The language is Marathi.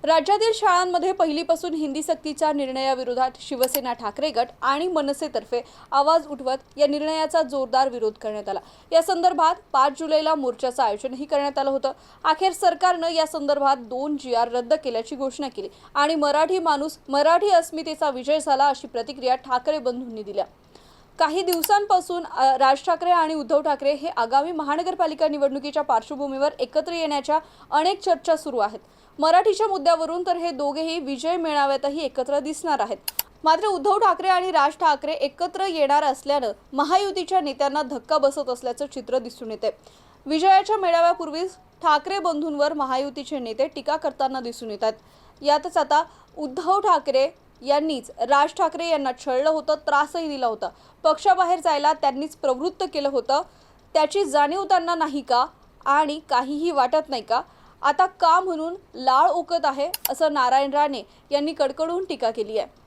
राज्यातील शाळांमध्ये पहिलीपासून हिंदी सक्तीच्या निर्णयाविरोधात शिवसेना ठाकरे गट आणि मनसेतर्फे आवाज उठवत या निर्णयाचा जोरदार विरोध करण्यात आला। या संदर्भात 5 जुलैला मोर्चाचं आयोजनही करण्यात आलं होतं। अखेर सरकारनं या संदर्भात 2 GR रद्द केल्याची घोषणा केली आणि मराठी माणूस मराठी अस्मितेचा विजय झाला अशी प्रतिक्रिया ठाकरे बंधूंनी दिल्या। काही दिवसांपासून राज ठाकरे आणि उद्धव ठाकरे हे आगामी महानगरपालिका निवडणुकीच्या पार्श्वभूमीवर एकत्र येण्याच्या अनेक चर्चा सुरू आहेत। मराठीच्या मुद्द्यावरून तर हे दोघेही विजय मेळाव्यातही एकत्र दिसणार आहेत। मात्र उद्धव ठाकरे आणि राज ठाकरे एकत्र येणार असल्यानं महायुतीच्या नेत्यांना धक्का बसत असल्याचं चित्र दिसून येते। विजयाच्या मेळाव्यापूर्वीच ठाकरे बंधूंवर महायुतीचे नेते टीका करताना दिसून येतात। यातच आता उद्धव ठाकरे यांनीच राज ठाकरे यांना छळलं होतं, त्रासही दिला होता, पक्षाबाहेर जायला त्यांनीच प्रवृत्त केलं होतं। त्याची जाणीव त्यांना नाही का आणि काहीही वाटत नाही का? आता का म्हणून लाळ ओकत आहे असं नारायण राणे यांनी कडकडून टीका केली आहे।